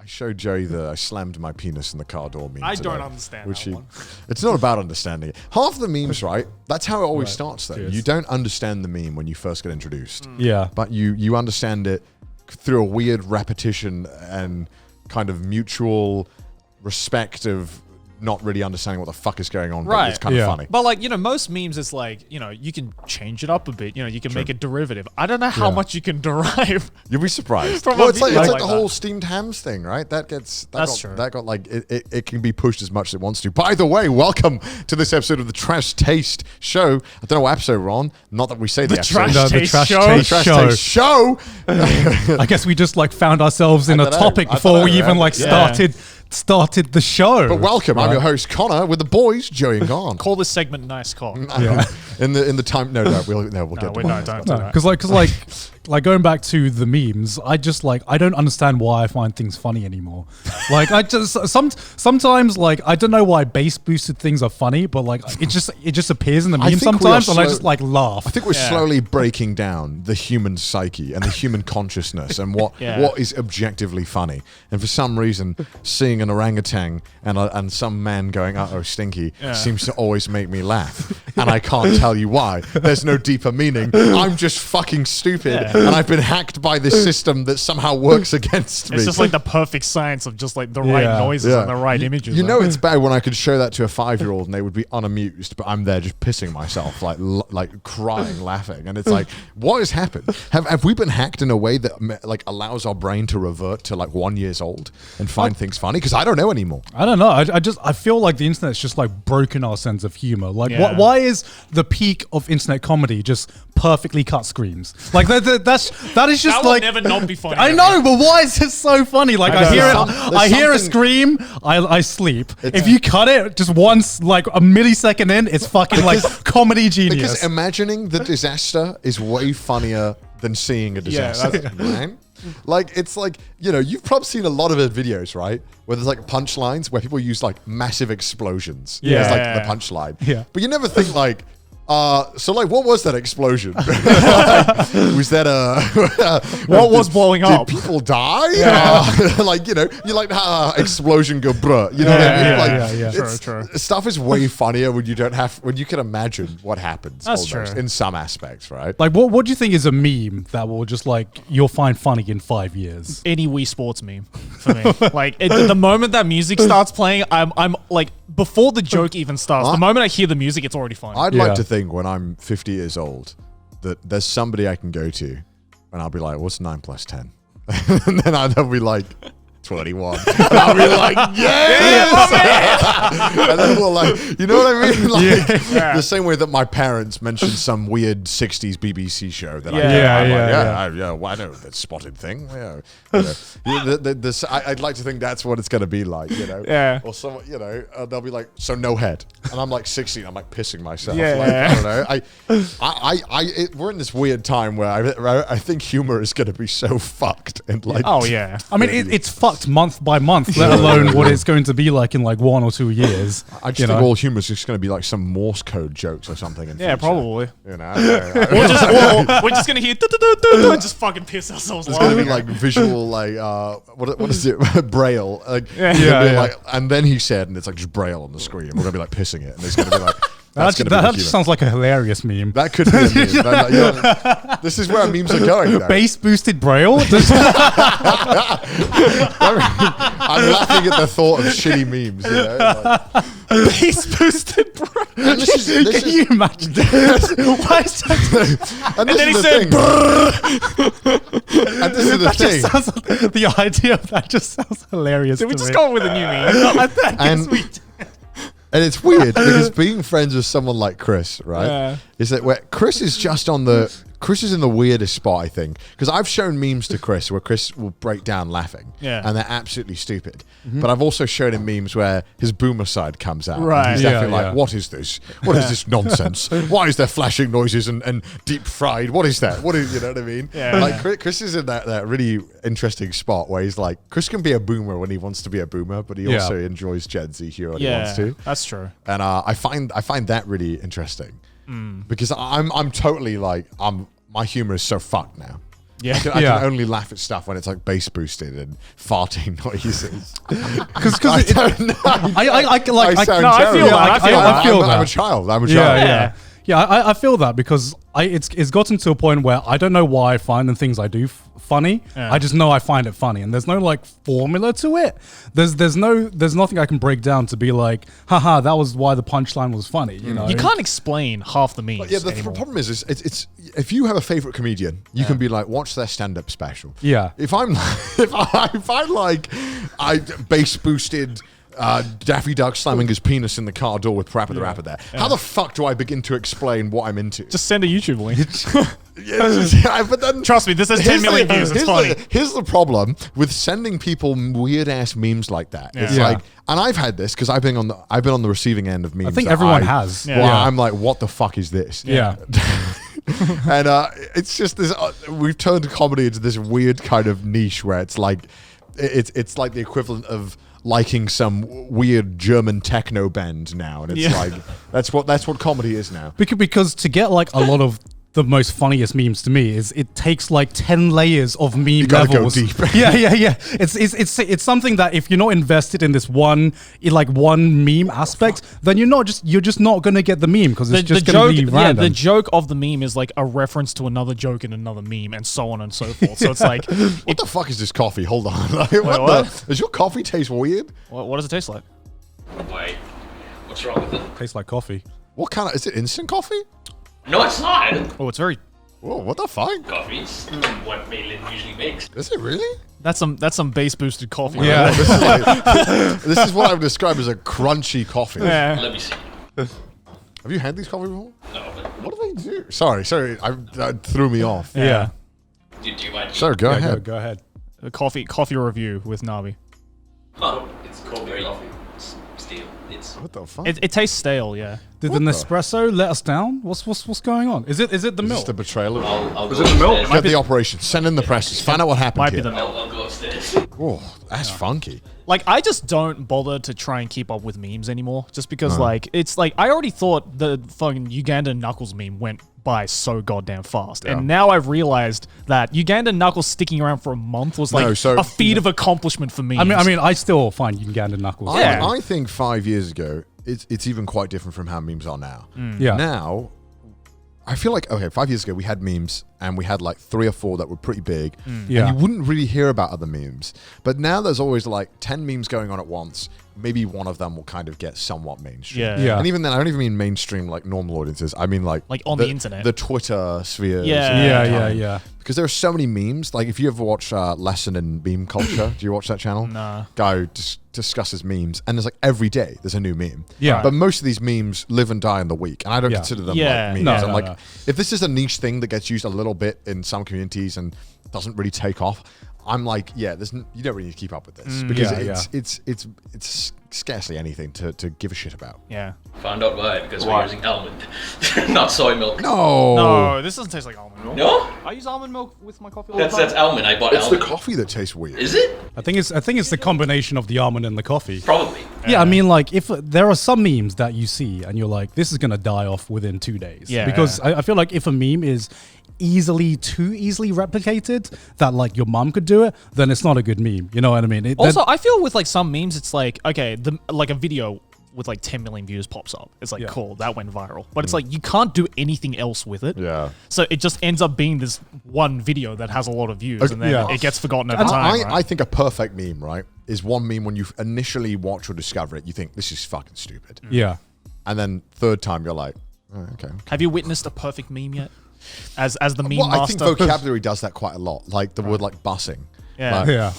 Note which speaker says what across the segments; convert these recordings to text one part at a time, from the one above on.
Speaker 1: I showed Joey I slammed my penis in the car door meme.
Speaker 2: I
Speaker 1: today,
Speaker 2: don't understand that one.
Speaker 1: It's not about understanding it. Half the memes, right? That's how it always starts, though.
Speaker 3: Cheers.
Speaker 1: You don't understand the meme when you first get introduced.
Speaker 3: Yeah.
Speaker 1: But you understand it through a weird repetition and kind of mutual respect of not really understanding what the fuck is going on. But it's kind of funny.
Speaker 2: But like, most memes is like, you can change it up a bit. You can make it derivative. I don't know how much you can derive.
Speaker 1: You'll be surprised.
Speaker 2: From
Speaker 1: Well, it's like
Speaker 2: like
Speaker 1: the whole steamed hams thing, right? That's
Speaker 2: true.
Speaker 1: That got like it can be pushed as much as it wants to. By the way, welcome to this episode of the Trash Taste Show. I don't know what episode we're on. Not that we say the episode.
Speaker 3: The Trash Taste Show. I guess we just like found ourselves in a topic before we even started the show.
Speaker 1: But welcome, I'm your host Connor with the boys, Joey and Garn.
Speaker 2: Call this segment "Nice Cock."
Speaker 1: In the time, we'll get to
Speaker 2: don't.
Speaker 3: Because like going back to the memes, I don't understand why I find things funny anymore. Like I just sometimes like I don't know why bass boosted things are funny, but like it just appears in the meme sometimes, and I just like laugh.
Speaker 1: I think we're slowly breaking down the human psyche and the human consciousness and what is objectively funny. And for some reason, seeing an orangutan and some man going "uh-oh, stinky" seems to always make me laugh, and I can't tell you why. There's no deeper meaning. I'm just fucking stupid. And I've been hacked by this system that somehow works against me.
Speaker 2: It's just like the perfect science of just like the right noises and the right images.
Speaker 1: You know it's bad when I could show that to a 5-year-old and they would be unamused, but I'm there just pissing myself, like crying, laughing. And it's like, what has happened? Have we been hacked in a way that like allows our brain to revert to like 1 year old and find things funny? Because I don't know anymore.
Speaker 3: I don't know. I feel like the internet's just like broken our sense of humor. Like why is the peak of internet comedy just perfectly cut screams? Like that is just
Speaker 2: that
Speaker 3: like
Speaker 2: will never not be funny.
Speaker 3: I know, but why is it so funny? Like I hear a scream, I sleep. If you cut it just once, like a millisecond in, it's fucking like comedy genius.
Speaker 1: Because imagining the disaster is way funnier than seeing a disaster, right? Like, it's like, you've probably seen a lot of videos, right? Where there's like punchlines where people use like massive explosions as like the punchline.
Speaker 3: Yeah.
Speaker 1: But you never think like, so like, what was that explosion? Was that
Speaker 2: what was blowing up?
Speaker 1: Did people die? Like, you're like, explosion go bruh. You know what I mean? Like,
Speaker 2: True.
Speaker 1: Stuff is way funnier when you can imagine what happens.
Speaker 2: That's
Speaker 1: almost,
Speaker 2: true.
Speaker 1: in some aspects, right?
Speaker 3: Like, what do you think is a meme that will just like you'll find funny in 5 years?
Speaker 2: Any Wii Sports meme for me. Like the moment that music starts playing, I'm like, before the joke even starts, the moment I hear the music, it's already funny.
Speaker 1: I'd like to think when I'm 50 years old that there's somebody I can go to and I'll be like, what's 9 plus 10? And then they'll be like, 21. And I'll be like, yes! And then we'll like, you know what I mean? Like, the same way that my parents mentioned some weird 60s BBC show that well, I know that spotted thing. I'd like to think that's what it's going to be like,
Speaker 2: Yeah.
Speaker 1: Or someone, they'll be like, so no head. And I'm like 16, I'm like pissing myself.
Speaker 2: Yeah.
Speaker 1: Like, I don't know. We're in this weird time where I think humor is going to be so fucked. And like,
Speaker 2: oh, yeah.
Speaker 3: I mean, it's fucked month by month, let alone what it's going to be like in like 1 or 2 years.
Speaker 1: I just think all humor is just going to be like some Morse code jokes or something. In future.
Speaker 2: Probably.
Speaker 1: We're
Speaker 2: just going to hear and just fucking piss ourselves
Speaker 1: It's
Speaker 2: laughing.
Speaker 1: going to be like visual, like, what is it? Braille. Like, like, and then he said, and it's like just Braille on the screen. We're going to be like pissing it. And it's going to be like, that
Speaker 3: just sounds like a hilarious meme.
Speaker 1: That could be a meme. This is where memes are going, though.
Speaker 3: Bass boosted Braille?
Speaker 1: I'm laughing at the thought of shitty memes,
Speaker 2: Bass boosted Braille.
Speaker 3: Can you imagine? Why is that?
Speaker 1: And then he said, and this is the thing.
Speaker 3: The idea of that just sounds hilarious.
Speaker 2: Did we just go with a new meme?
Speaker 1: And it's weird because being friends with someone like Chris, right, is that where Chris is just Chris is in the weirdest spot, I think, because I've shown memes to Chris where Chris will break down laughing, and they're absolutely stupid. But I've also shown him memes where his boomer side comes out.
Speaker 2: Right.
Speaker 1: He's definitely like, what is this? What is this nonsense? Why is there flashing noises and deep fried? What is that? What is, you know what I mean?
Speaker 2: Yeah.
Speaker 1: Like Chris is in that really interesting spot where he's like, Chris can be a boomer when he wants to be a boomer, but he also enjoys Gen Z humor when he wants to.
Speaker 2: That's true.
Speaker 1: And I find that really interesting because I'm totally like, my humor is so fucked now.
Speaker 2: Yeah.
Speaker 1: I can only laugh at stuff when it's like bass boosted and farting noises.
Speaker 3: Because
Speaker 1: I don't know.
Speaker 3: I
Speaker 1: sound
Speaker 2: I feel
Speaker 1: terrible.
Speaker 2: that.
Speaker 3: I feel that.
Speaker 1: I'm a child. I'm a child.
Speaker 3: Yeah. I feel that because it's gotten to a point where I don't know why I find the things I do funny.
Speaker 2: Yeah.
Speaker 3: I just know I find it funny, and there's no like formula to it. There's nothing I can break down to be like, haha, that was why the punchline was funny. You know,
Speaker 2: You can't explain half the memes.
Speaker 1: Yeah, the
Speaker 2: anymore.
Speaker 1: problem is it's if you have a favorite comedian, you can be like, watch their stand-up special.
Speaker 3: Yeah.
Speaker 1: If I'm if I like bass boosted Daffy Duck slamming his penis in the car door with Parappa the Rapper there, how the fuck do I begin to explain what I'm into?
Speaker 2: Just send a YouTube link.
Speaker 1: But then
Speaker 2: Trust me, this has 10 million views. It's funny.
Speaker 1: Here's the problem with sending people weird ass memes like that. It's
Speaker 3: Yeah.
Speaker 1: like, and I've had this because I've been on the receiving end of memes.
Speaker 3: I think
Speaker 1: that
Speaker 3: everyone has.
Speaker 1: Well,
Speaker 3: Yeah.
Speaker 1: I'm like, what the fuck is this?
Speaker 3: Yeah.
Speaker 1: And it's just this. We've turned comedy into this weird kind of niche where it's like, it's like the equivalent of liking some weird German techno band now, and it's like that's what comedy is now.
Speaker 3: Because to get like a lot of the most funniest memes to me is it takes like 10 layers of meme
Speaker 1: gotta go
Speaker 3: levels.
Speaker 1: deep.
Speaker 3: Yeah. It's something that if you're not invested in this one meme aspect, then you're just not gonna get the meme because it's just gonna be random.
Speaker 2: the joke of the meme is like a reference to another joke in another meme, and so on and so forth. So it's like,
Speaker 1: What the fuck is this coffee? Hold on. Like,
Speaker 2: what?
Speaker 1: Does your coffee taste weird?
Speaker 2: what does it taste like?
Speaker 4: Wait, what's wrong with it?
Speaker 3: Tastes like coffee.
Speaker 1: What kind of is it? Instant coffee?
Speaker 4: No, it's not.
Speaker 2: Oh, it's very.
Speaker 1: Whoa, what the fuck?
Speaker 4: Coffee's what Maitland usually makes.
Speaker 1: Is it really?
Speaker 2: That's some bass boosted coffee.
Speaker 3: Yeah.
Speaker 1: This is like, this is what I would describe as a crunchy coffee.
Speaker 2: Yeah.
Speaker 4: Let me see.
Speaker 1: Have you had these coffee before?
Speaker 4: No, but
Speaker 1: What do they do? Sorry, that threw me off.
Speaker 3: Yeah.
Speaker 4: do you mind?
Speaker 1: Sir, go ahead.
Speaker 3: Go ahead.
Speaker 2: A coffee review with Navi.
Speaker 4: Oh, it's cold coffee. Steel. It's
Speaker 1: What the fuck?
Speaker 2: It tastes stale. Yeah.
Speaker 3: Did the Nespresso let us down? What's going on? Is it the
Speaker 1: Is this
Speaker 3: milk?
Speaker 1: the betrayal?
Speaker 4: I'll
Speaker 5: Was
Speaker 4: go
Speaker 5: it the milk?
Speaker 4: upstairs.
Speaker 1: Get the operation. Send in the presses. Find out what happened
Speaker 2: Might be
Speaker 1: here.
Speaker 2: the milk.
Speaker 4: I'll go upstairs.
Speaker 1: Oh, that's funky.
Speaker 2: Like, I just don't bother to try and keep up with memes anymore, just because like it's like I already thought the fucking Ugandan Knuckles meme went by so goddamn fast, and now I've realized that Ugandan Knuckles sticking around for a month was like a feat of accomplishment for me.
Speaker 3: I mean, I still find Ugandan Knuckles.
Speaker 2: Yeah.
Speaker 1: I think 5 years ago, it's even quite different from how memes are now.
Speaker 3: Yeah.
Speaker 1: Now, I feel like, okay, 5 years ago, we had memes and we had like 3 or 4 that were pretty big.
Speaker 3: Yeah.
Speaker 1: And you wouldn't really hear about other memes. But now there's always like 10 memes going on at once. Maybe one of them will kind of get somewhat mainstream.
Speaker 3: Yeah.
Speaker 1: And even then, I don't even mean mainstream like normal audiences. I mean like
Speaker 2: on the internet.
Speaker 1: The Twitter sphere.
Speaker 3: Yeah.
Speaker 1: Because there are so many memes. Like if you ever watch Lesson in Meme Culture, do you watch that channel?
Speaker 2: Nah.
Speaker 1: Guy who discusses memes, and there's like every day there's a new meme.
Speaker 3: Yeah.
Speaker 1: But most of these memes live and die in the week, and I don't
Speaker 3: Yeah.
Speaker 1: consider them
Speaker 2: Yeah.
Speaker 1: like memes.
Speaker 3: No,
Speaker 1: I'm
Speaker 3: no,
Speaker 1: like,
Speaker 3: no.
Speaker 1: if this is a niche thing that gets used a little bit in some communities and doesn't really take off, I'm like, yeah, you don't really need to keep up with this because it's scarcely anything to give a shit about.
Speaker 2: Yeah.
Speaker 4: Found out why, because we're using almond, not soy milk.
Speaker 2: No, this doesn't taste like almond milk.
Speaker 4: No?
Speaker 2: I use almond milk with my coffee all the time.
Speaker 4: That's almond. I bought
Speaker 1: It's the
Speaker 4: almond.
Speaker 1: coffee that tastes weird.
Speaker 4: Is it?
Speaker 3: I think it's the combination of the almond and the coffee.
Speaker 4: Probably.
Speaker 3: Yeah, I mean, like, if there are some memes that you see and you're like, this is gonna die off within 2 days.
Speaker 2: Yeah.
Speaker 3: Because I feel like if a meme is too easily replicated that like your mom could do it, then it's not a good meme. You know what I mean?
Speaker 2: Also, I feel with like some memes, it's like, okay, like a video with like 10 million views pops up. It's like, cool, that went viral. But it's like, you can't do anything else with it.
Speaker 1: Yeah.
Speaker 2: So it just ends up being this one video that has a lot of views,
Speaker 1: Okay,
Speaker 2: and then
Speaker 1: yeah.
Speaker 2: it gets forgotten over time.
Speaker 1: I think a perfect meme, right, is one meme when you initially watch or discover it, you think, this is fucking stupid.
Speaker 3: yeah.
Speaker 1: And then third time, you're like, oh, okay.
Speaker 2: Have you witnessed a perfect meme yet? As the meme
Speaker 1: Well, I
Speaker 2: master?
Speaker 1: think vocabulary does that quite a lot. Like the word like bussing.
Speaker 2: Yeah.
Speaker 1: Like,
Speaker 3: Yeah.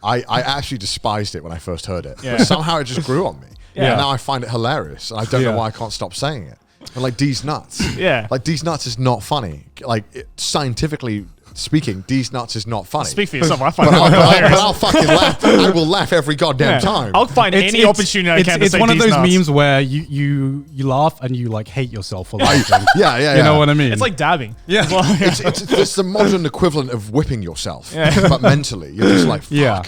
Speaker 1: I actually despised it when I first heard it.
Speaker 2: Yeah.
Speaker 1: But somehow it just grew on me.
Speaker 2: Yeah.
Speaker 1: And now I find it hilarious. And I don't know
Speaker 3: Yeah.
Speaker 1: why I can't stop saying it. But like D's nuts.
Speaker 2: Yeah.
Speaker 1: Like D's nuts is not funny. Like scientifically speaking, D's nuts is not funny.
Speaker 2: Speak for yourself. I find
Speaker 1: but
Speaker 2: that hilarious.
Speaker 1: I'll fucking laugh. I will laugh every goddamn time.
Speaker 2: I'll find any opportunity I can to
Speaker 3: It's
Speaker 2: say
Speaker 3: one of
Speaker 2: these
Speaker 3: those
Speaker 2: nuts.
Speaker 3: memes where you laugh and you like hate yourself for laughing.
Speaker 1: yeah.
Speaker 3: You know what I mean?
Speaker 2: It's like dabbing.
Speaker 3: Yeah.
Speaker 2: Well,
Speaker 1: It's the modern equivalent of whipping yourself, but mentally. You're just like, fuck.
Speaker 3: Yeah.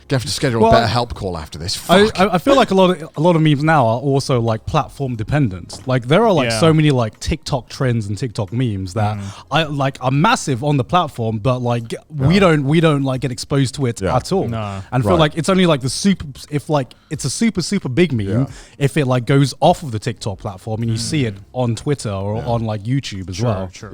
Speaker 1: Gonna have to schedule a better help call after this. Fuck.
Speaker 3: I feel like a lot of memes now are also like platform dependent. Like there are like so many like TikTok trends and TikTok memes that are massive on the platform, but like we don't like get exposed to it at all.
Speaker 2: No.
Speaker 3: And feel like it's only like if like it's a super big meme if it like goes off of the TikTok platform and you see it on Twitter or on like YouTube as well.
Speaker 1: True.